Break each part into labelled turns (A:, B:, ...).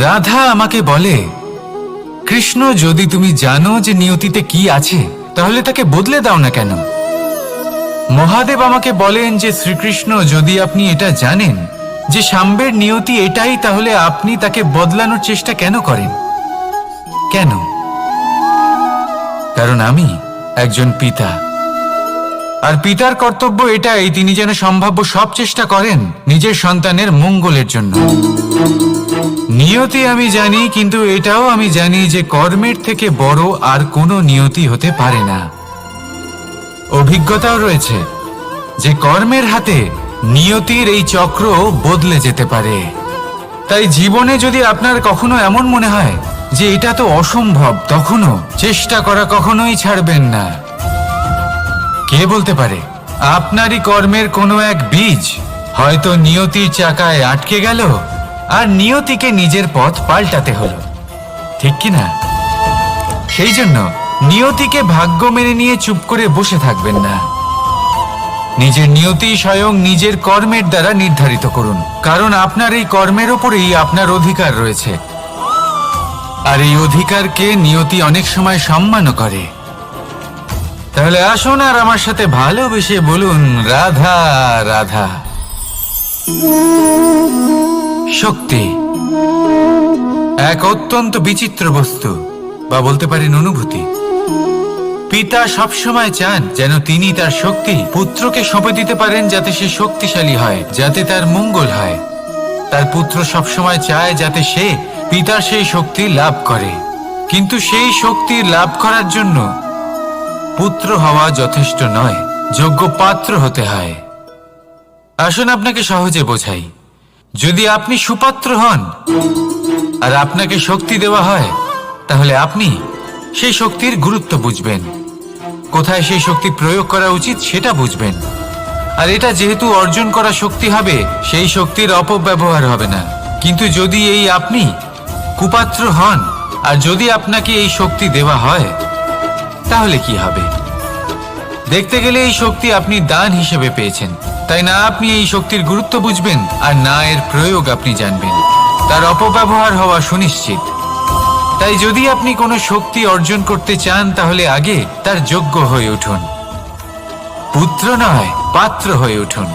A: রাধা আমাকে বলে, কৃষ্ণ, যদি তুমি জানো যে নিয়তিতে কি আছে তাহলে তাকে বদলে দাও না কেন? মহাদেব আমাকে বলেন যে শ্রীকৃষ্ণ, যদি আপনি এটা জানেন যে সাম্বের নিয়তি এটাই, তাহলে আপনি তাকে বদলানোর চেষ্টা কেন করেন? কেন? কারণ আমি একজন পিতা, আর পিতার কর্তব্য এটাই, তিনি যেন সম্ভাব্য সব চেষ্টা করেন নিজের সন্তানের মঙ্গলের জন্য। নিয়তি আমি জানি, কিন্তু এটাও আমি জানি যে কর্মের থেকে বড় আর কোনো নিয়তি হতে পারে না। অভিজ্ঞতাও রয়েছে যে কর্মের হাতে নিয়তির এই চক্র বদলে যেতে পারে। তাই জীবনে যদি আপনার কখনো এমন মনে হয় যে এটা তো অসম্ভব, তখনও চেষ্টা করা কখনোই ছাড়বেন না। কে বলতে পারে আপনারই কর্মের কোনো এক বীজ হয়তো নিয়তির চাকায় আটকে গেল আর নিয়তিকে নিজের পথ পাল্টাতে হলো, ঠিক কি না? সেই জন্য নিয়তিকে ভাগ্য মেনে নিয়ে চুপ করে বসে থাকবেন না। নিজের নিয়তি স্বয়ং নিজের কর্মের দ্বারা নির্ধারিত করুন, কারণ আপনার এই কর্মের ওপরেই আপনার অধিকার রয়েছে। আর এই অধিকারকে নিয়তি অনেক সময় সম্মানও করে। তাহলে আসুন আর আমার সাথে ভালোবেসে বলুন, রাধা রাধা। শক্তি এক অত্যন্ত বিচিত্র বস্তু, বা বলতে পারেন অনুভূতি। পিতা সবসময় চান যেন তিনি তার শক্তি পুত্রকে সঁপে দিতে পারেন, যাতে সে শক্তিশালী হয়, যাতে তার মঙ্গল হয়। তার পুত্র সবসময় চায় যাতে সে পিতার সেই শক্তি লাভ করে, কিন্তু সেই শক্তি লাভ করার জন্য পুত্র হওয়া যথেষ্ট নয়, যোগ্য পাত্র হতে হয়। আসুন আপনাকে সহজে বোঝাই। যদি আপনি সুপাত্র হন আর আপনাকে শক্তি দেওয়া হয়, তাহলে আপনি সেই শক্তির গুরুত্ব বুঝবেন, কোথায় সেই শক্তি প্রয়োগ করা উচিত সেটা বুঝবেন। আর এটা যেহেতু অর্জন করা শক্তি হবে, সেই শক্তির অপব্যবহার হবে না। কিন্তু যদি এই আপনি কুপাত্র হন আর যদি আপনাকে এই শক্তি দেওয়া হয়, তাহলে কি হবে? দেখতে গেলে এই শক্তি আপনি দান হিসেবে পেয়েছেন, তাই না আপনি এই শক্তির গুরুত্ব বুঝবেন আর না এর প্রয়োগ আপনি জানবেন। তার অপব্যবহার হওয়া সুনিশ্চিত। তাই যদি আপনি কোনো শক্তি অর্জন করতে চান, তাহলে আগে তার যোগ্য হয়ে উঠুন। পুত্র নয়, পাত্র হয়ে উঠুন।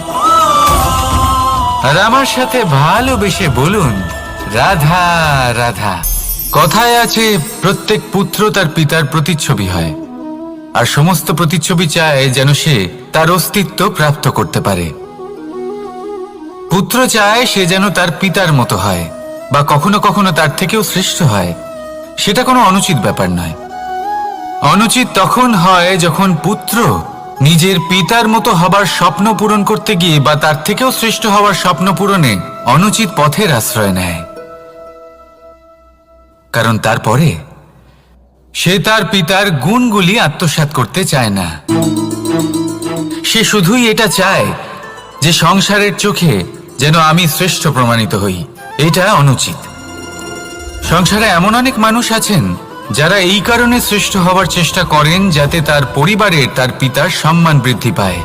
A: আর আমার সাথে ভালোবেসে বলুন, রাধা রাধা। কথায় আছে, প্রত্যেক পুত্র তার পিতার প্রতিচ্ছবি হয়, আর সমস্ত প্রতিচ্ছবি চায় যেন সে তার অস্তিত্ব প্রাপ্ত করতে পারে। পুত্র চায় সে যেন তার পিতার মতো হয়, বা কখনো কখনো তার থেকেও শ্রেষ্ঠ হয়। সেটা কোনো অনুচিত ব্যাপার নয়। অনুচিত তখন হয় যখন পুত্র নিজের পিতার মতো হবার স্বপ্ন পূরণ করতে গিয়ে বা তার থেকেও শ্রেষ্ঠ হওয়ার স্বপ্ন পূরণে অনুচিত পথের আশ্রয় নেয়। কারণ তারপরে সে তার পিতার গুণগুলি আত্মসাৎ করতে চায় না। সে শুধুই এটা চায় যে সংসারের চোখে যেন আমি শ্রেষ্ঠ প্রমাণিত হই। এটা অনুচিত। সংসারে এমন অনেক মানুষ আছেন যারা এই কারণে শ্রেষ্ঠ হওয়ার চেষ্টা করেন যাতে তার পরিবারের তার পিতার সম্মান বৃদ্ধি পায়।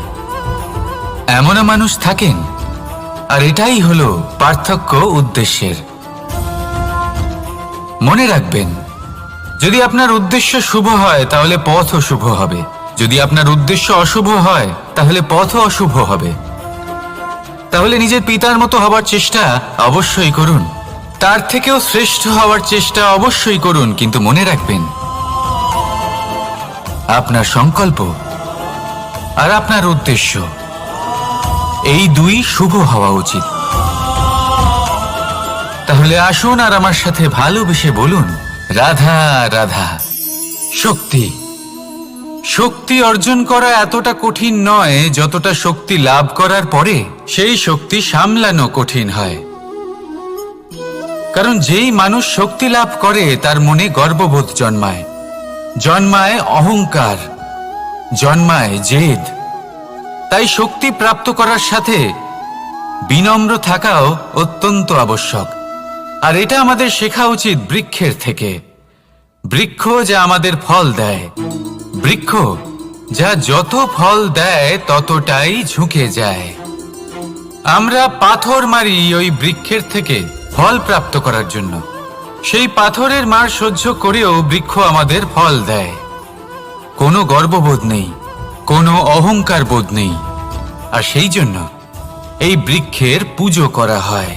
A: এমনও মানুষ থাকেন, আর এটাই হলো পার্থক্য উদ্দেশ্যের। মনে রাখবেন, যদি আপনার উদ্দেশ্য শুভ হয় তাহলে পথও শুভ হবে, যদি আপনার উদ্দেশ্য অশুভ হয় তাহলে পথও অশুভ হবে। তাহলে নিজের পিতার মতো হবার চেষ্টা অবশ্যই করুন, তার থেকেও শ্রেষ্ঠ হওয়ার চেষ্টা অবশ্যই করুন, কিন্তু মনে রাখবেন আপনার সংকল্প আর আপনার উদ্দেশ্য এই দুই শুভ হওয়া উচিত। তাহলে আসুন আর আমার সাথে ভালোবেসে বলুন, রাধা রাধা। শক্তি শক্তি অর্জন করা এতটা কঠিন নয় যতটা শক্তি লাভ করার পরে সেই শক্তি সামলানো কঠিন হয়। কারণ যেই মানুষ শক্তি লাভ করে তার মনে গর্ববোধ জন্মায়, জন্মায় অহংকার, জন্মায় জেদ। তাই শক্তি প্রাপ্ত করার সাথে বিনম্র থাকাও অত্যন্ত আবশ্যক। আর এটা আমাদের শেখা উচিত বৃক্ষের থেকে। বৃক্ষ যা আমাদের ফল দেয়, বৃক্ষ যা যত ফল দেয় ততটাই ঝুঁকে যায়। আমরা পাথর মারি ওই বৃক্ষের থেকে ফল প্রাপ্ত করার জন্য, সেই পাথরের মার সহ্য করেও বৃক্ষ আমাদের ফল দেয়। কোনো গর্ববোধ নেই, কোনো অহংকার বোধ নেই, আর সেই জন্য এই বৃক্ষের পুজো করা হয়।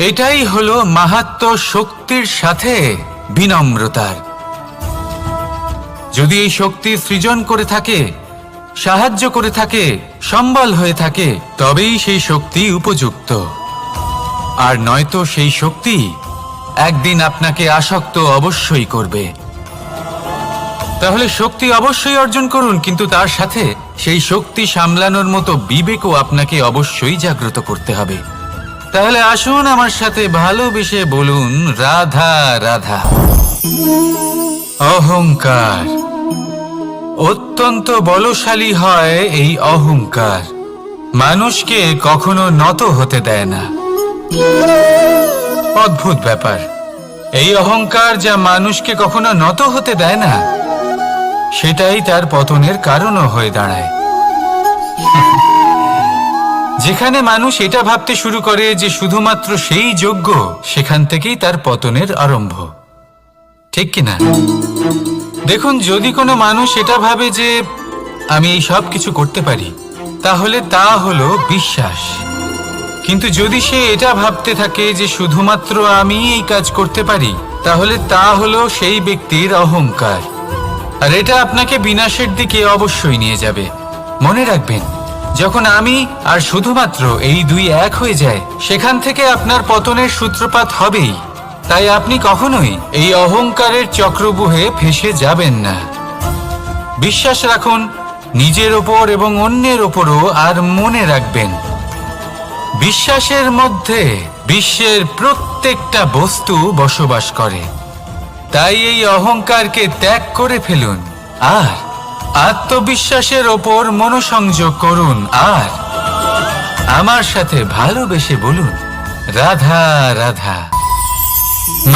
A: এটাই হলো মাহাত্ম্য শক্তির সাথে বিনম্রতার। যদি এই শক্তি সৃজন করে থাকে, সাহায্য করে থাকে, সম্বল হয়ে থাকে, তবেই সেই শক্তি উপযুক্ত। আর নয়তো সেই শক্তি একদিন আপনাকে আসক্ত অবশ্যই করবে। তাহলে শক্তি অবশ্যই অর্জন করুন, কিন্তু তার সাথে সেই শক্তি সামলানোর মতো বিবেকও আপনাকে অবশ্যই জাগ্রত করতে হবে। তাহলে আসুন আমার সাথে ভালোবেসে বলুন, রাধা রাধা। অহংকার অত্যন্ত বলশালী হয়। এই অহংকার মানুষকে কখনো নত হতে দেয় না। অদ্ভুত ব্যাপার, এই অহংকার যা মানুষকে কখনো নত হতে দেয় না, সেটাই তার পতনের কারণও হয়ে দাঁড়ায়। যেখানে মানুষ এটা ভাবতে শুরু করে যে শুধুমাত্র সেই যোগ্য, সেখান থেকেই তার পতনের আরম্ভ। ঠিক কিনা? দেখুন, যদি কোনো মানুষ এটা ভাবে যে আমি এই সব কিছু করতে পারি, তাহলে তা হলো বিশ্বাস। কিন্তু যদি সে এটা ভাবতে থাকে যে শুধুমাত্র আমি এই কাজ করতে পারি, তাহলে তা হলো সেই ব্যক্তির অহংকার। আর এটা আপনাকে বিনাশের দিকে অবশ্যই নিয়ে যাবে। মনে রাখবেন, যখন আমি আর শুধুমাত্র এই দুই এক হয়ে যায়, সেখান থেকে আপনার পতনের সূত্রপাত হবেই। তাই আপনি কখনোই এই অহংকারের চক্রব্যূহে ফেঁসে যাবেন না। বিশ্বাস রাখুন নিজের ওপর এবং অন্যের ওপরও। আর মনে রাখবেন, বিশ্বাসের মধ্যে বিশ্বের প্রত্যেকটা বস্তু বসবাস করে। তাই এই অহংকারকে ত্যাগ করে ফেলুন আর আত্মবিশ্বাসের ওপর মনোসংযোগ করুন। আর আমার সাথে ভালোবেসে বলুন, রাধা রাধা।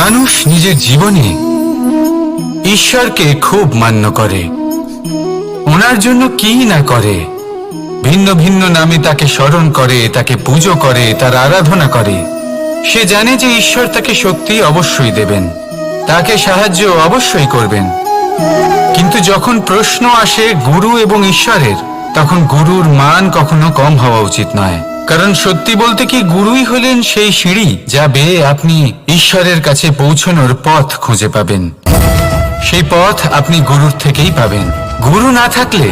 A: মানুষ নিজের জীবনে ঈশ্বরকে খুব মান্য করে। ওনার জন্য কি না করে, ভিন্ন ভিন্ন নামে তাকে স্মরণ করে, তাকে পুজো করে, তার আরাধনা করে। সে জানে যে ঈশ্বর তাকে শক্তি অবশ্যই দেবেন, তাকে সাহায্য অবশ্যই করবেন। কিন্তু যখন প্রশ্ন আসে গুরু এবং ঈশ্বরের, তখন গুরুর মান কখনো কম হওয়া উচিত নয়। কারণ সত্যি বলতে কি, গুরুই হলেন সেই সিঁড়ি যা বেয়ে আপনি ঈশ্বরের কাছে পৌঁছানোর পথ খুঁজে পাবেন। সেই পথ আপনি গুরুর থেকেই পাবেন। গুরু না থাকলে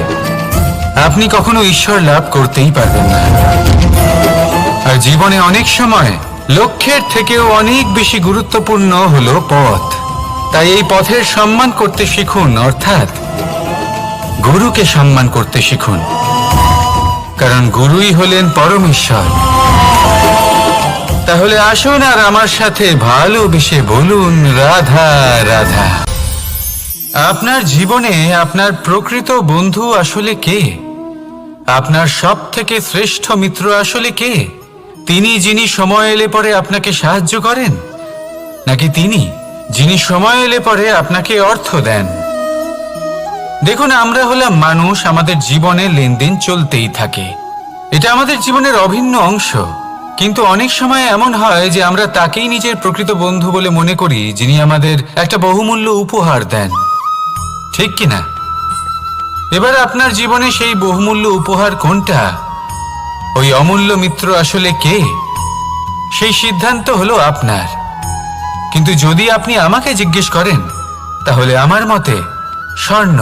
A: আপনি কখনো ঈশ্বর লাভ করতেই পারবেন না। আর জীবনে অনেক সময় লক্ষ্যের থেকেও অনেক বেশি গুরুত্বপূর্ণ হলো পথ। তাই এই পথের সম্মান করতে শিখুন, অর্থাৎ গুরুকে সম্মান করতে শিখুন। কারণ গুরুই হলেন পরমেশ্বর। তাহলে আসুন আর আমার সাথে ভালোবেসে বলুন, রাধা রাধা। আপনার জীবনে আপনার প্রকৃত বন্ধু আসলে কে? আপনার সব থেকে শ্রেষ্ঠ মিত্র আসলে কে? তিনি যিনি সময় এলে পরে আপনাকে সাহায্য করেন, নাকি তিনি যিনি সময় এলে পরে আপনাকে অর্থ দেন? দেখুন, আমরা হলাম মানুষ, আমাদের জীবনে লেনদেন চলতেই থাকে। এটা আমাদের জীবনের অভিন্ন অংশ। কিন্তু অনেক সময় এমন হয় যে আমরা তাকেই নিজের প্রকৃত বন্ধু বলে মনে করি, যিনি আমাদের একটা বহুমূল্য উপহার দেন। ঠিক কিনা? এবার আপনার জীবনে সেই বহুমূল্য উপহার কোনটা, ওই অমূল্য মিত্র আসলে কে, সেই সিদ্ধান্ত হলো আপনার। কিন্তু যদি আপনি আমাকে জিজ্ঞেস করেন, তাহলে আমার মতে স্বর্ণ,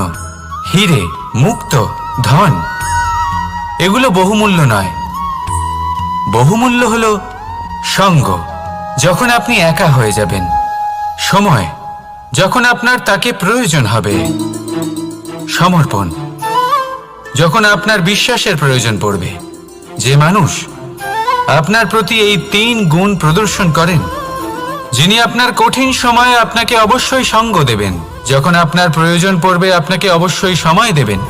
A: হিরে, মুক্ত, ধন এগুলো বহুমূল্য নয়। বহুমূল্য হলো সঙ্গ, যখন আপনি একা হয়ে যাবেন, সময়, যখন আপনার তাকে প্রয়োজন হবে, সমর্পণ, যখন আপনার বিশ্বাসের প্রয়োজন পড়বে। যে মানুষ আপনার প্রতি এই 3 গুণ প্রদর্শন করেন, যিনি আপনার কঠিন সময়ে আপনাকে অবশ্যই সঙ্গ দেবেন, যখন আপনার প্রয়োজন পড়বে আপনাকে অবশ্যই সময় দেবেন,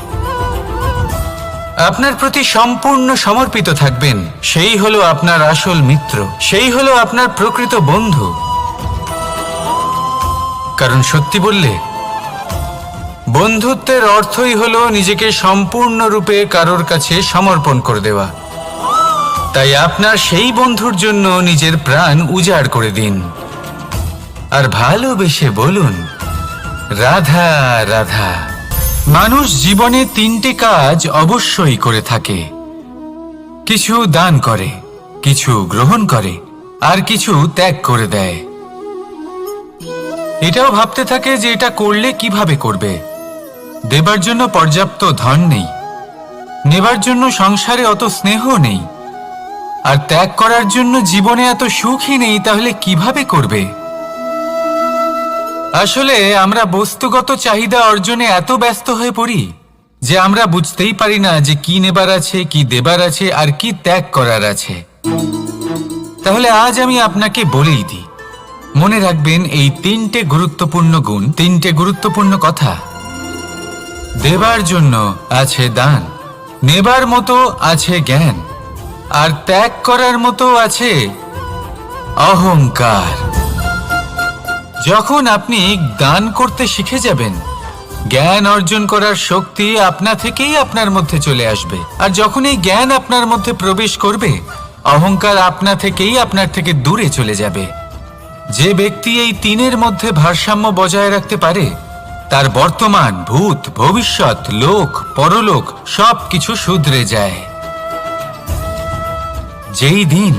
A: আপনার প্রতি সম্পূর্ণ সমর্পিত থাকবেন, সেই হলো আপনার আসল মিত্র, সেই হলো আপনার প্রকৃত বন্ধু। কারণ সত্যি বললে, বন্ধুত্বের অর্থই হলো নিজেকে সম্পূর্ণরূপে কারোর কাছে সমর্পণ করে দেওয়া। তাই আপনার সেই বন্ধুর জন্য নিজের প্রাণ উজাড় করে দিন। আর ভালোবেসে বলুন, রাধা রাধা। মানুষ জীবনে তিনটে কাজ অবশ্যই করে থাকে, কিছু দান করে, কিছু গ্রহণ করে, আর কিছু ত্যাগ করে দেয়। এটাও ভাবতে থাকে যে এটা করলে কিভাবে করবে। দেবার জন্য পর্যাপ্ত ধন নেই, নেবার জন্য সংসারে অত স্নেহ নেই, আর ত্যাগ করার জন্য জীবনে এত সুখই নেই, তাহলে কিভাবে করবে? আসলে আমরা বস্তুগত চাহিদা অর্জনে এত ব্যস্ত হয়ে পড়ি যে আমরা বুঝতেই পারি না যে কি নেবার আছে, কি দেবার আছে, আর কি ত্যাগ করার আছে। তাহলে আজ আমি আপনাকে বলেই দিই, মনে রাখবেন এই তিনটে গুরুত্বপূর্ণ গুণ, তিনটে গুরুত্বপূর্ণ কথা। দেবার জন্য আছে দান, নেবার মতো আছে জ্ঞান, আর ত্যাগ করার মতো আছে অহংকার। যখন আপনি দান করতে শিখে যাবেন, জ্ঞান অর্জন করার শক্তি আপনা থেকেই আপনার মধ্যে চলে আসবে। আর যখন এই জ্ঞান আপনার মধ্যে প্রবেশ করবে, অহংকার আপনা থেকেই আপনার থেকে দূরে চলে যাবে। যে ব্যক্তি এই তিনের মধ্যে ভারসাম্য বজায় রাখতে পারে, তার বর্তমান, ভূত, ভবিষ্যৎ, লোক, পরলোক সবকিছু শুধরে যায়। যেই দিন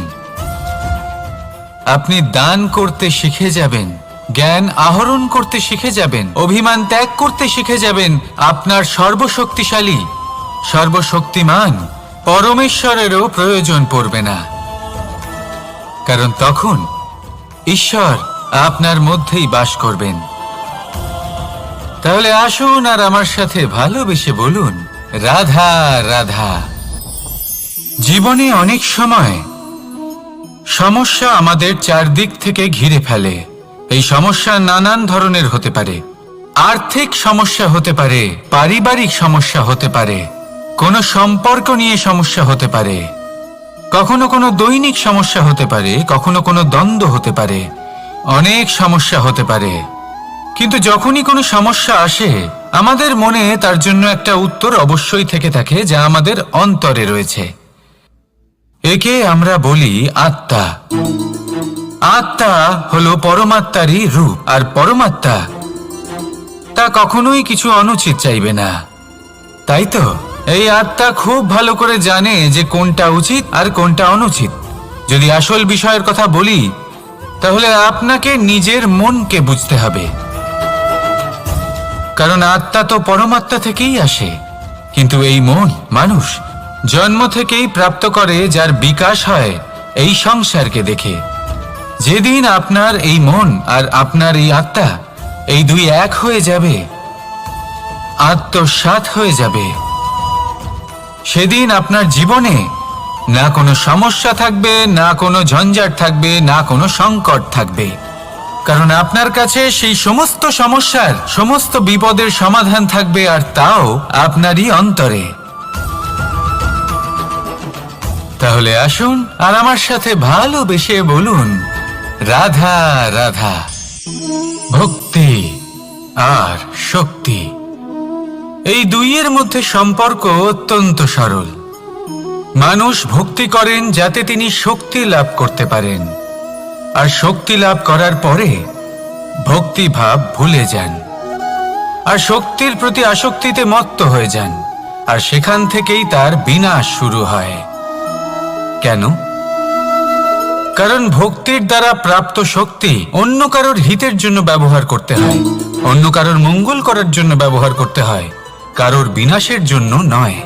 A: আপনি দান করতে শিখে যাবেন, জ্ঞান আহরণ করতে শিখে যাবেন, অভিমান ত্যাগ করতে শিখে যাবেন, আপনার সর্বশক্তিশালী, সর্বশক্তিমান পরমেশ্বরেরও প্রয়োজন পড়বে না। কারণ তখন ঈশ্বর আপনার মধ্যেই বাস করবেন। তাহলে আসুন আর আমার সাথে ভালোবেসে বলুন, রাধা রাধা। জীবনে অনেক সময় সমস্যা আমাদের চারদিক থেকে ঘিরে ফেলে। এই সমস্যা নানান ধরনের হতে পারে। আর্থিক সমস্যা হতে পারে, পারিবারিক সমস্যা হতে পারে, কোনো সম্পর্ক নিয়ে সমস্যা হতে পারে, কখনো কোনো দৈনিক সমস্যা হতে পারে, কখনো কোনো দ্বন্দ্ব হতে পারে, অনেক সমস্যা হতে পারে। কিন্তু যখনই কোনো সমস্যা আসে, আমাদের মনে তার জন্য একটা উত্তর অবশ্যই থেকে থাকে, যা আমাদের অন্তরে রয়েছে। একে আমরা বলি আত্মা। আত্মা হলো পরমাত্মারই রূপ, আর পরমাত্মা তা কখনোই কিছু অনুচিত চাইবে না, তাই তো? এই আত্মা খুব ভালো করে জানে যে কোনটা উচিত আর কোনটা অনুচিত। যদি আসল বিষয়ের কথা বলি, তাহলে আপনাকে নিজের মনকে বুঝতে হবে। কারণ আত্মা তো পরমাত্মা থেকেই আসে, কিন্তু এই মন মানুষ জন্ম থেকেই প্রাপ্ত করে, যার বিকাশ হয় এই সংসারকে দেখে। যেদিন আপনার এই মন আর আপনার এই আত্মা, এই দুই এক হয়ে যাবে, আত্মসাৎ হয়ে যাবে, সেদিন আপনার জীবনে না কোনো সমস্যা থাকবে, না কোনো ঝঞ্ঝাট থাকবে, না কোনো সংকট থাকবে। কারণ আপনার কাছে সেই সমস্ত সমস্যার, সমস্ত বিপদের সমাধান থাকবে, আর তাও আপনারই অন্তরে। তাহলে আসুন আর আমার সাথে ভালোবেসে বলুন, রাধা রাধা। ভক্তি আর শক্তি, এই দুইয়ের মধ্যে সম্পর্ক অত্যন্ত সরল। মানুষ ভক্তি করেন যাতে তিনি শক্তি লাভ করতে পারেন, আর শক্তি লাভ করার পরে ভক্তিভাব ভুলে যান, আর শক্তির প্রতি আসক্তিতে মত্ত হয়ে যান, আর সেখান থেকেই তার বিনাশ শুরু হয়। কেন? কারণ ভক্তির দ্বারা প্রাপ্ত শক্তি অন্য কারোর হিতের জন্য ব্যবহার করতে হয়, অন্য কারোর মঙ্গল করার জন্য ব্যবহার করতে হয়, কারোর বিনাশের জন্য নয়।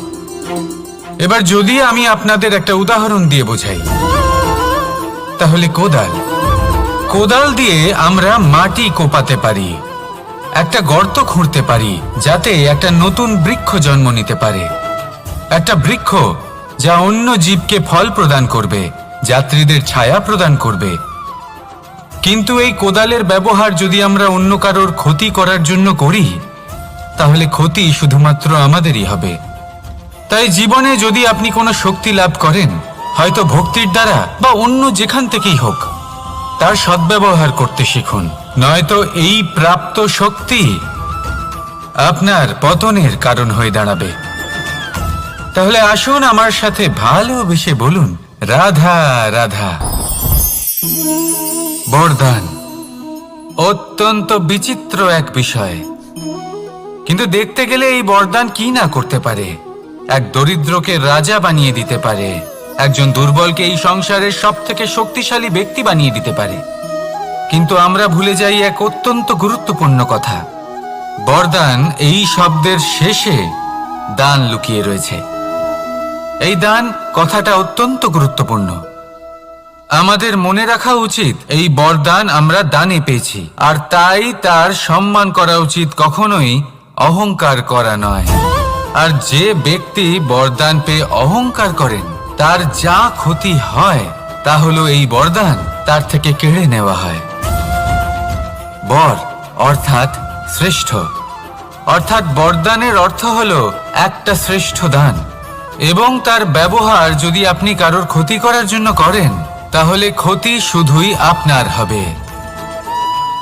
A: এবার যদি আমি আপনাদের একটা উদাহরণ দিয়ে বোঝাই, তাহলে কোদাল দিয়ে আমরা মাটি কোপাতে পারি, একটা গর্ত খুঁড়তে পারি, যাতে একটা নতুন বৃক্ষ জন্ম নিতে পারে। একটা বৃক্ষ যা অন্য জীবকে ফল প্রদান করবে, যাত্রীদের ছায়া প্রদান করবে। কিন্তু এই কোদালের ব্যবহার যদি আমরা অন্য কারোর ক্ষতি করার জন্য করি, তাহলে ক্ষতি শুধুমাত্র আমাদেরই হবে। তাই জীবনে যদি আপনি কোনো শক্তি লাভ করেন, হয়তো ভক্তির দ্বারা বা অন্য যেখান থেকেই হোক, তার সদ্ব্যবহার করতে শিখুন, নয়তো এই প্রাপ্ত শক্তি আপনার পতনের কারণ হয়ে দাঁড়াবে। তাহলে আসুন আমার সাথে ভালোবেসে বলুন, রাধা রাধা। বরদান, অত্যন্ত বিচিত্র এক বিষয়। কিন্তু দেখতে গেলে এই বরদান কি না করতে পারে। এক দরিদ্রকে রাজা বানিয়ে দিতে পারে, একজন দুর্বলকে এই সংসারের সব থেকে শক্তিশালী ব্যক্তি বানিয়ে দিতে পারে। কিন্তু আমরা ভুলে যাই এক অত্যন্ত গুরুত্বপূর্ণ কথা। বরদান এই শব্দের শেষে দান লুকিয়ে রয়েছে। এই দান কথাটা অত্যন্ত গুরুত্বপূর্ণ। আমাদের মনে রাখা উচিত এই বরদান আমরা দানে পেয়েছি, আর তাই তার সম্মান করা উচিত, কখনোই অহংকার করা নয়। আর যে ব্যক্তি বরদান পেয়ে অহংকার করেন তার যা ক্ষতি হয় তা হলো এই বরদান তার থেকে কেড়ে নেওয়া হয়। বর অর্থাৎ শ্রেষ্ঠ, অর্থাৎ বরদানের অর্থ হলো একটা শ্রেষ্ঠ দান, এবং তার ব্যবহার যদি আপনি কারোর ক্ষতি করার জন্য করেন তাহলে ক্ষতি শুধুই আপনার হবে।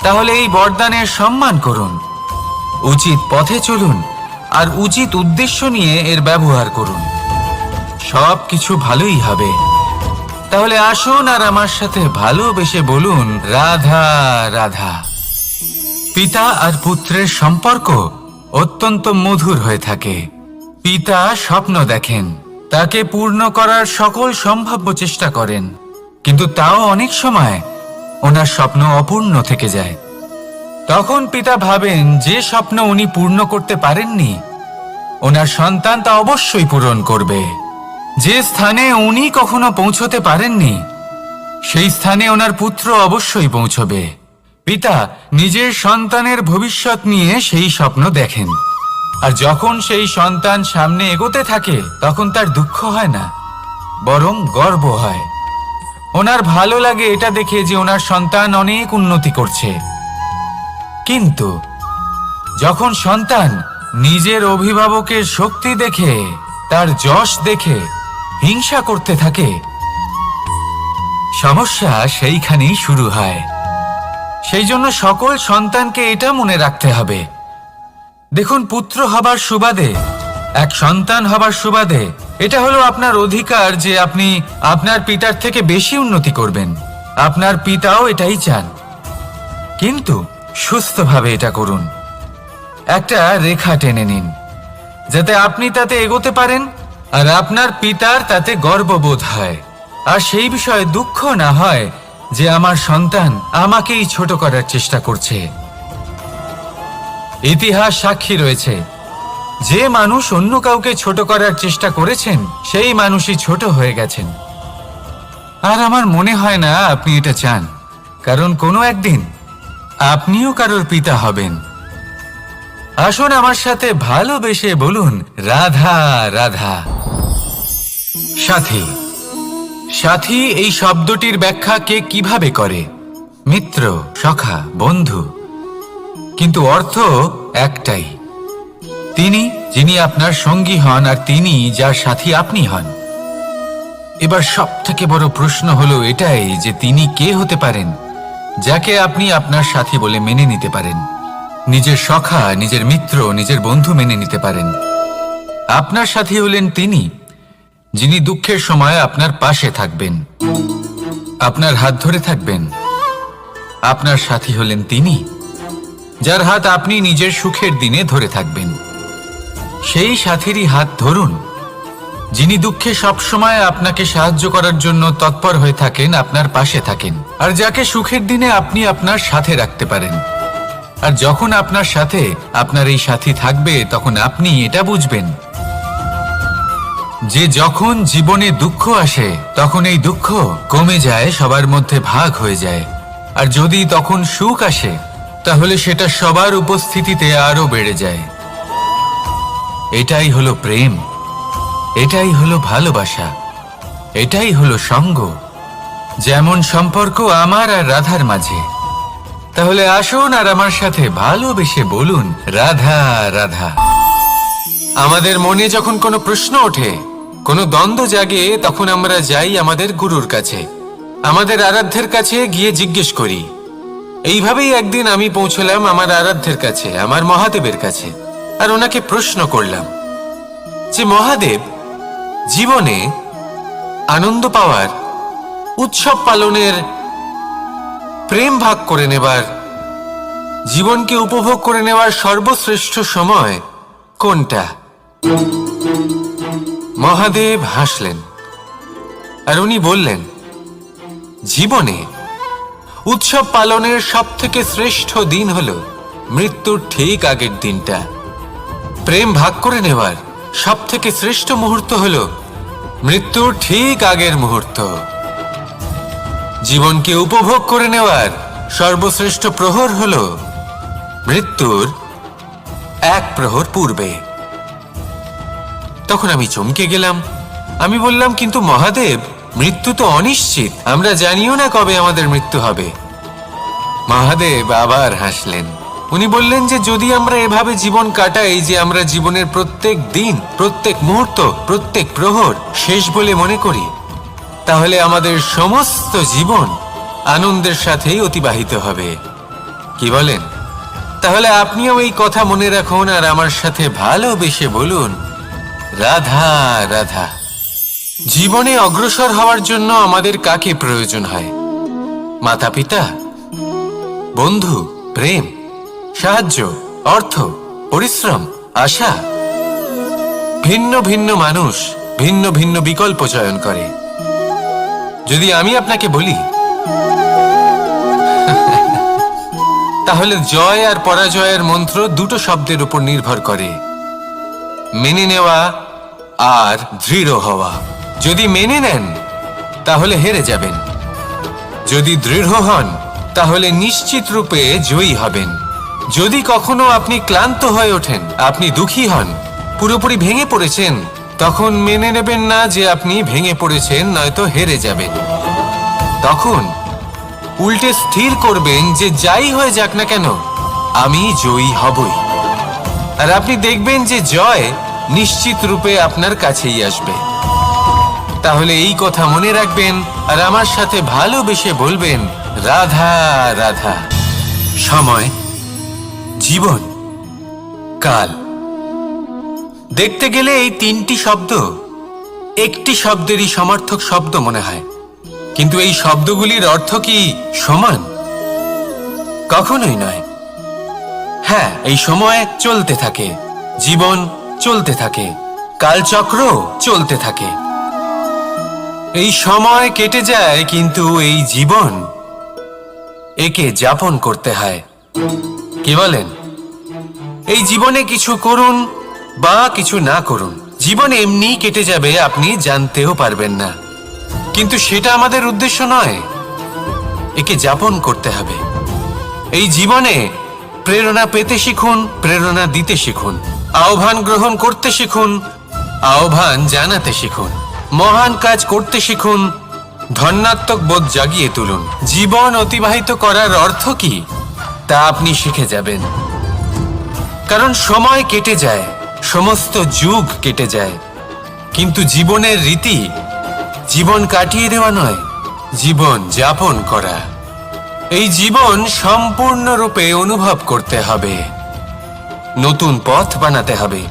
A: তাহলে এই বরদানের সম্মান করুন, উচিত পথে চলুন, আর উচিত উদ্দেশ্য নিয়ে এর ব্যবহার করুন, সব কিছু ভালোই হবে। তাহলে আসুন আর আমার সাথে ভালোবেসে বলুন, রাধা রাধা। পিতা আর পুত্রের সম্পর্ক অত্যন্ত মধুর হয়ে থাকে। পিতা স্বপ্ন দেখেন, তাকে পূর্ণ করার সকল সম্ভাব্য চেষ্টা করেন, কিন্তু তাও অনেক সময় ওনার স্বপ্ন অপূর্ণ থেকে যায়। তখন পিতা ভাবেন যে স্বপ্ন উনি পূর্ণ করতে পারেননি ওনার সন্তান তা অবশ্যই পূরণ করবে। যে স্থানে উনি কখনো পৌঁছতে পারেননি সেই স্থানে ওনার পুত্র অবশ্যই পৌঁছবে। পিতা নিজের সন্তানের ভবিষ্যৎ নিয়ে সেই স্বপ্ন দেখেন, আর যখন সেই সন্তান সামনে এগোতে থাকে তখন তার দুঃখ হয় না, বরং গর্ব হয়। ওনার ভালো লাগে এটা দেখে যে ওনার সন্তান অনেক উন্নতি করছে। কিন্তু যখন সন্তান নিজের অভিভাবকের শক্তি দেখে, তার যশ দেখে হিংসা করতে থাকে, সমস্যা সেইখানেই শুরু হয়। সেই জন্য সকল সন্তানকে এটা মনে রাখতে হবে, দেখুন, পুত্র হবার সুবাদে, এক সন্তান হবার সুবাদে এটা হলো আপনার অধিকার যে আপনি আপনার পিতার থেকে বেশি উন্নতি করবেন। আপনার পিতাও এটাই চান, কিন্তু সুস্থভাবে এটা করুন। একটা রেখা টেনে নিন যাতে আপনি তাতে এগোতে পারেন আর আপনার পিতার তাতে গর্ববোধ হয়, আর সেই বিষয়ে দুঃখ না হয় যে আমার সন্তান আমাকেই ছোট করার চেষ্টা করছে। ইতিহাস সাক্ষী রয়েছে, যে মানুষ অন্য কাউকে ছোট করার চেষ্টা করেছেন সেই মানুষই ছোট হয়ে গেছেন। আর আমার মনে হয় না আপনি এটা চান, কারণ কোনো একদিন আপনিও কারোর পিতা হবেন। আসুন আমার সাথে ভালোবেসে বলুন, রাধা রাধা। সাথী। সাথী এই শব্দটির ব্যাখ্যা কে কিভাবে করে? মিত্র, সখা, বন্ধু, কিন্তু অর্থ একটাই। তিনি যিনি আপনার সঙ্গী হন আর তিনি যার সাথী আপনি হন। এবার সব থেকে বড় প্রশ্ন হলো এটাই যে তিনি কে হতে পারেন যাকে আপনি আপনার সাথী বলে মেনে নিতে পারেন, নিজের সখা, নিজের মিত্র, নিজের বন্ধু মেনে নিতে পারেন। আপনার সাথী হলেন তিনি যিনি দুঃখের সময় আপনার পাশে থাকবেন, আপনার হাত ধরে থাকবেন। আপনার সাথী হলেন তিনি যার হাত আপনি নিজের সুখের দিনে ধরে থাকবেন। সেই সাথীরই হাত ধরুন যিনি দুঃখে সবসময় আপনাকে সাহায্য করার জন্য তৎপর হয়ে থাকেন, আপনার পাশে থাকেন, আর যাকে সুখের দিনে আপনি আপনার সাথে রাখতে পারেন। আর যখন আপনার সাথে আপনার এই সাথী থাকবে তখন আপনি এটা বুঝবেন যে যখন জীবনে দুঃখ আসে তখন এই দুঃখ কমে যায়, সবার মধ্যে ভাগ হয়ে যায়। আর যদি তখন সুখ আসে তাহলে সেটা সবার উপস্থিতিতে আরো বেড়ে যায়। এটাই হলো প্রেম, এটাই হলো ভালোবাসা, এটাই হলো সঙ্গ, যেমন সম্পর্ক আমার আর রাধার মাঝে। তাহলে আসুন আর আমার সাথে ভালোবেসে বলুন, রাধা রাধা। আমাদের মনে যখন কোনো প্রশ্ন ওঠে, কোনো দ্বন্দ্ব জাগে, তখন আমরা যাই আমাদের গুরুর কাছে, আমাদের আরাধ্যের কাছে গিয়ে জিজ্ঞেস করি। এইভাবেই একদিন আমি পৌঁছলাম আমার আরাধ্যের কাছে, আমার মহাদেবের কাছে, আর ওনাকে প্রশ্ন করলাম যে মহাদেব, জীবনে আনন্দ পাওয়ার, উৎসব পালনের, প্রেম ভাগ করে নেবার
B: জীবনকে উপভোগ করে নেওয়ার সর্বশ্রেষ্ঠ সময় কোনটা? মহাদেব হাসলেন আর উনি বললেন, জীবনে উৎসব পালনের সবথেকে শ্রেষ্ঠ দিন হল মৃত্যুর ঠিক আগের দিনটা। প্রেম ভাগ করে নেওয়ার সবথেকে শ্রেষ্ঠ মুহূর্ত হল মৃত্যুর ঠিক আগের মুহূর্ত। জীবনকে উপভোগ করে নেওয়ার সর্বশ্রেষ্ঠ প্রহর হল মৃত্যুর এক প্রহর পূর্বে। তখন আমি চমকে গেলাম। আমি বললাম, কিন্তু মহাদেব, মৃত্যু তো অনিশ্চিত, আমরা জানিও না কবে আমাদের মৃত্যু হবে। মহাদেব আবার হাসলেন। উনি বললেন যে যদি আমরা এভাবে জীবন কাটাই যে আমরা জীবনের প্রত্যেক দিন, প্রত্যেক মুহূর্ত, প্রত্যেক প্রহর শেষ বলে মনে করি, তাহলে আমাদের সমস্ত জীবন আনন্দের সাথেই অতিবাহিত হবে। কি বলেন? তাহলে আপনিও এই কথা মনে রাখুন আর আমার সাথে ভালোবেসে বলুন, রাধা রাধা। জীবনে অগ্রসর হওয়ার জন্য আমাদের কাকে প্রয়োজন হয়? মাতা পিতা, বন্ধু, প্রেম, সাহায্য, অর্থ, পরিশ্রম, আশা। ভিন্ন ভিন্ন মানুষ ভিন্ন ভিন্ন বিকল্প চয়ন করে। যদি আমি আপনাকে বলি, তাহলে জয় আর পরাজয়ের মন্ত্র দুটো শব্দের উপর নির্ভর করে, মেনে নেওয়া আর দৃঢ় হওয়া। যদি মেনে নেন তাহলে হেরে যাবেন, যদি দৃঢ় হন তাহলে নিশ্চিত রূপে জয়ী হবেন। যদি কখনো আপনি ক্লান্ত হয়ে ওঠেন, আপনি দুঃখী হন, পুরোপুরি ভেঙে পড়েছেন, তখন মেনে নেবেন না যে আপনি ভেঙে পড়েছেন, নয়তো হেরে যাবেন। তখন উল্টে স্থির করবেন যে যাই হয়ে যাক না কেন, আমি জয়ী হবই। আর আপনি দেখবেন যে জয় নিশ্চিত রূপে আপনার কাছেই আসবে। তাহলে এই কথা মনে রাখবেন আর আমার সাথে ভালোবেসে বলবেন, রাধা রাধা। সময়, জীবন, কাল। দেখতে গেলে এই তিনটি শব্দ একটি শব্দেরই সমার্থক শব্দ মনে হয়, কিন্তু এই শব্দগুলির অর্থ কি সমান? কখনোই নয়। হ্যাঁ, এই সময় চলতে থাকে, জীবন চলতে থাকে, কালচক্র চলতে থাকে। এই সময় কেটে যায়, কিন্তু এই জীবন, একে যাপন করতে হয়। কি বলেন? এই জীবনে কিছু করুন বা কিছু না করুন, জীবন এমনি কেটে যাবে, আপনি জানতেও পারবেন না। কিন্তু সেটা আমাদের উদ্দেশ্য নয়, একে যাপন করতে হবে। এই জীবনে প্রেরণা পেতে শিখুন, প্রেরণা দিতে শিখুন, আহ্বান গ্রহণ করতে শিখুন, আহ্বান জানাতে শিখুন, মহান কাজ করতে শিখুন, ধন্যাত্মক বোধ জাগিয়ে তুলুন। জীবন অতিবাহিত করার অর্থ কি তা আপনি শিখে যাবেন। কারণ সময় কেটে যায়, সমস্ত যুগ কেটে যায়, কিন্তু জীবনের রীতি জীবন কাটিয়ে দেওয়া নয়, জীবন যাপন করা। এই জীবন সম্পূর্ণরূপে অনুভব করতে হবে, নতুন পথ বানাতে হবে।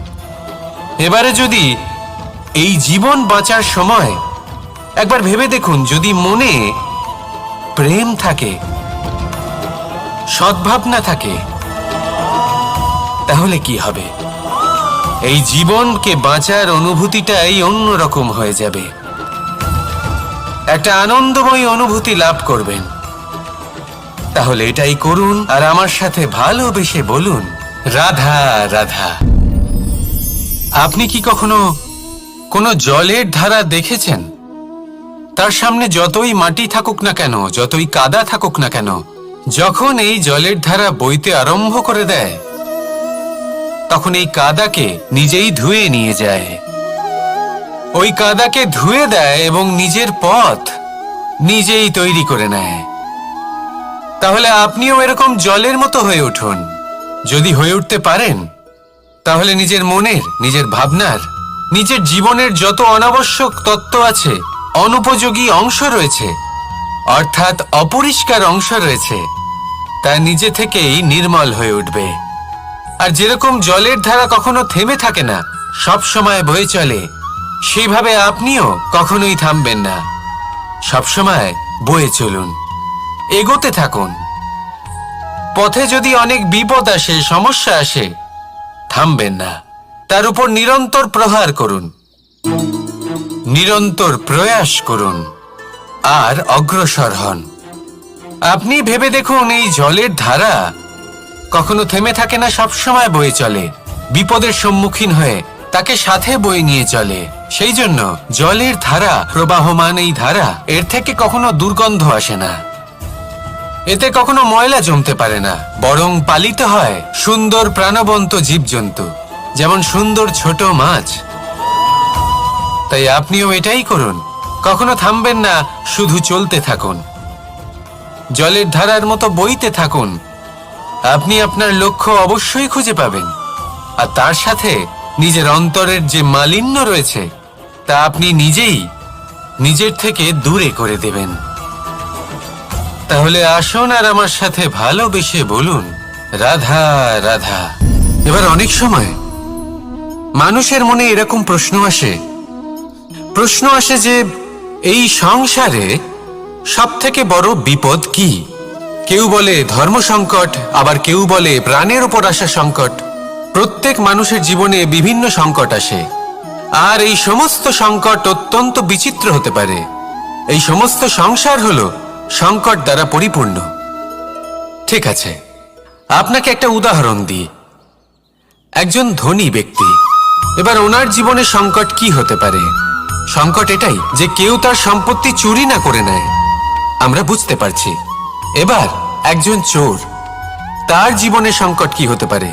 B: এবারে যদি এই জীবন বাঁচার সময় একবার ভেবে দেখুন, যদি মনে প্রেম থাকে, সদ্ভাবনা থাকে, তাহলে কি হবে? এই জীবনকে বাঁচার অনুভূতিটাই অন্যরকম হয়ে যাবে, একটা আনন্দময় অনুভূতি লাভ করবেন। তাহলে এটাই করুন আর আমার সাথে ভালোবেসে বলুন, রাধা রাধা। আপনি কি কখনো কোনো জলের ধারা দেখেছেন? তার সামনে যতই মাটি থাকুক না কেন, যতই কাদা থাকুক না কেন, যখন এই জলের ধারা বইতে আরম্ভ করে দেয়, তখন এই কাদাকে নিজেই ধুয়ে নিয়ে যায়। ওই কাদাকে ধুয়ে দেয় এবং নিজের পথ নিজেই তৈরি করে নেয়। তাহলে আপনিও এরকম জলের মতো হয়ে উঠুন। যদি হয়ে উঠতে পারেন, তাহলে নিজের মনের, নিজের ভাবনার, নিজের জীবনের যত অনাবশ্যক তত্ত্ব আছে, অনুপযোগী অংশ রয়েছে, অর্থাৎ অপরিষ্কার অংশ রয়েছে, তা নিজে থেকেই নির্মল হয়ে উঠবে। আর যেরকম জলের ধারা কখনো থেমে থাকে না, সব সময় বয়ে চলে, সেইভাবে আপনিও কখনোই থামবেন না, সবসময় বয়ে চলুন, এগোতে থাকুন। পথে যদি অনেক বিপদ আসে, সমস্যা আসে, থামবেন না, তার উপর নিরন্তর প্রহার করুন, নিরন্তর প্রয়াস করুন আর অগ্রসর হন। আপনি ভেবে দেখুন, এই জলের ধারা কখনো থেমে থাকে না, সবসময় বয়ে চলে, বিপদের সম্মুখীন হয়ে তাকে সাথে বয়ে নিয়ে চলে। সেই জন্য জলের ধারা, প্রবাহমান এই ধারা, এর থেকে কখনো দুর্গন্ধ আসে না, এতে কখনো ময়লা জমতে পারে না, বরং পালিত হয় সুন্দর প্রাণবন্ত জীবজন্তু, যেমন সুন্দর ছোট মাছ। তাই আপনিও এটাই করুন, কখনো থামবেন না, শুধু চলতে থাকুন, জলের ধারার মতো বইতে থাকুন। আপনি আপনার লক্ষ্য অবশ্যই খুঁজে পাবেন, আর তার সাথে নিজের অন্তরের যে মালিন্য রয়েছে তা আপনি নিজেই নিজের থেকে দূরে করে দেবেন। তাহলে আসুন আর আমার সাথে ভালোবেসে বলুন, রাধা রাধা। এবার অনেক সময় মানুষের মনে এরকম প্রশ্ন আসে যে এই সংসারে সব থেকে বড় বিপদ কি? কেউ বলে ধর্ম সংকট, আবার কেউ বলে প্রাণের উপর আসা সংকট। প্রত্যেক মানুষের জীবনে বিভিন্ন সংকট আসে, আর এই সমস্ত সংকট অত্যন্ত বিচিত্র হতে পারে। এই সমস্ত সংসার হলো সংকট দ্বারা পরিপূর্ণ। ঠিক আছে, আপনাকে একটা উদাহরণ দিই। একজন ধনী ব্যক্তি, এবার ওনার জীবনে সংকট কি হতে পারে? সংকট এটাই যে কেউ তার সম্পত্তি চুরি না করে নেয়, আমরা বুঝতে পারছি। এবার একজন চোর, তার জীবনে সংকট কি হতে পারে?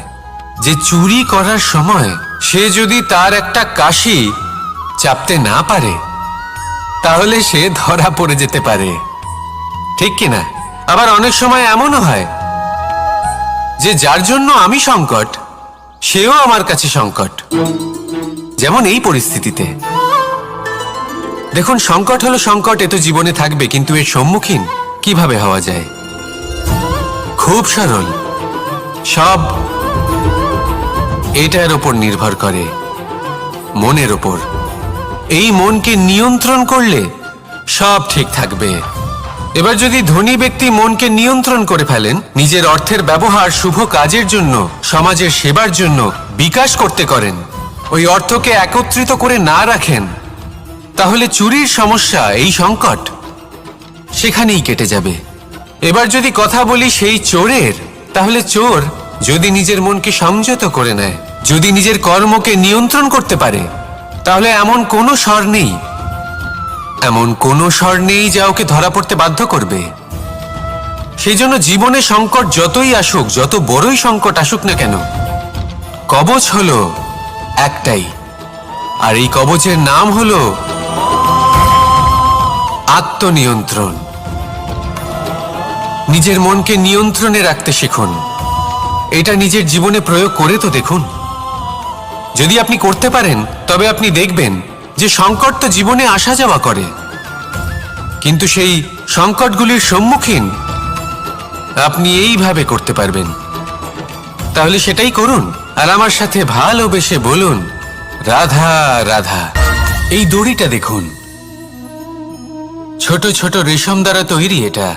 B: যে চুরি করার সময় সে যদি তার একটা কাশি চাপতে না পারে, তাহলে সে ধরা পড়ে যেতে পারে, ঠিক কিনা? আবার অনেক সময় এমনও হয় যে যার জন্য আমি সংকট, সেও আমার কাছে সংকট। যেমন এই পরিস্থিতিতে দেখুন, সংকট হলো সংকট, এ তো জীবনে থাকবে, কিন্তু এর সম্মুখীন কিভাবে হওয়া যায়? খুব সরল, সব এটার উপর নির্ভর করে, মনের উপর। এই মনকে নিয়ন্ত্রণ করলে সব ঠিক থাকবে। এবার যদি ধনী ব্যক্তি মনকে নিয়ন্ত্রণ করে ফেলেন, নিজের অর্থের ব্যবহার শুভ কাজের জন্য, সমাজের সেবার জন্য বিকাশ করতে করেন, ওই অর্থকে একত্রিত করে না রাখেন, তাহলে চুরির সমস্যা, এই সংকট সেখানেই কেটে যাবে। এবার যদি কথা বলি সেই চোরের, তাহলে চোর যদি নিজের মনকে সংযত করে নেয়, যদি নিজের কর্মকে নিয়ন্ত্রণ করতে পারে, তাহলে এমন কোনো স্বর নেই যা ওকে ধরা পড়তে বাধ্য করবে। সেই জন্য জীবনে সংকট যতই আসুক, যত বড়ই সংকট আসুক না কেন, কবচ হলো একটাই, আর এই কবচের নাম হলো আত্মনিয়ন্ত্রণ। নিজের মনকে নিয়ন্ত্রণে রাখতে শিখুন। এটা নিজের জীবনে প্রয়োগ করে তো দেখুন। যদি আপনি করতে পারেন, তবে আপনি দেখবেন যে সংকট তো জীবনে আসা যাওয়া করে, কিন্তু সেই সংকটগুলির সম্মুখীন আপনি এইভাবে করতে পারবেন। তাহলে সেটাই করুন, আর আমার সাথে ভালোবেসে বলুন, রাধা রাধা। এই দড়িটা দেখুন, ছোট ছোট রেশম দ্বারা তৈরি, এটা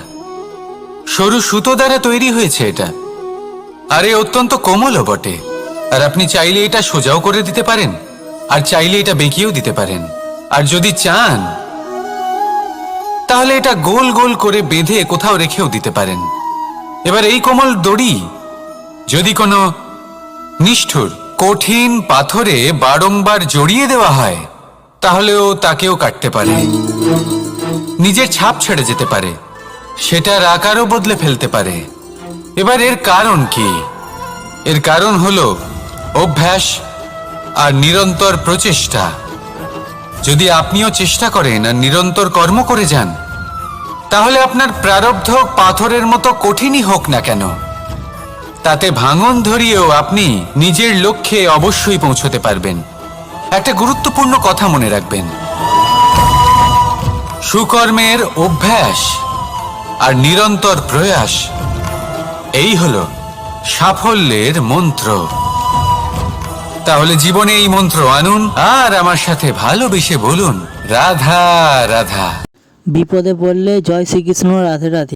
B: সরু সুতো দ্বারা তৈরি হয়েছে এটা, আর এ অত্যন্ত কোমলও বটে। আর আপনি চাইলে এটা সোজাও করে দিতে পারেন, আর চাইলে এটা বেঁকিয়েও দিতে পারেন, আর যদি চান তাহলে এটা গোল গোল করে বেঁধে কোথাও রেখেও দিতে পারেন। এবার এই কোমল দড়ি যদি কোনো নিষ্ঠুর কঠিন পাথরে বারংবার জড়িয়ে দেওয়া হয়, তাহলেও তাকেও কাটতে পারে, নিজের ছাপ ছেড়ে যেতে পারে, সেটার আকারও বদলে ফেলতে পারে। এবার এর কারণ কি? এর কারণ হলো অভ্যাস আর নিরন্তর প্রচেষ্টা। যদি আপনিও চেষ্টা করেন আর নিরন্তর কর্ম করে যান, তাহলে আপনার প্রারব্ধ পাথরের মতো কঠিনই হোক না কেন, তাতে ভাঙন ধরিয়েও আপনি নিজের লক্ষ্যে অবশ্যই পৌঁছতে পারবেন। একটা গুরুত্বপূর্ণ কথা মনে রাখবেন, সুকর্মের অভ্যাস আর নিরন্তর প্রয়াস, এই হলো সাফল্যের মন্ত্র। তাহলে জীবনে এই মন্ত্র আনুন, আর আমার সাথে ভালোবেসে বলুন, রাধা রাধা।
C: বিপদে পড়লে জয় শ্রীকৃষ্ণ, রাধে রাধে।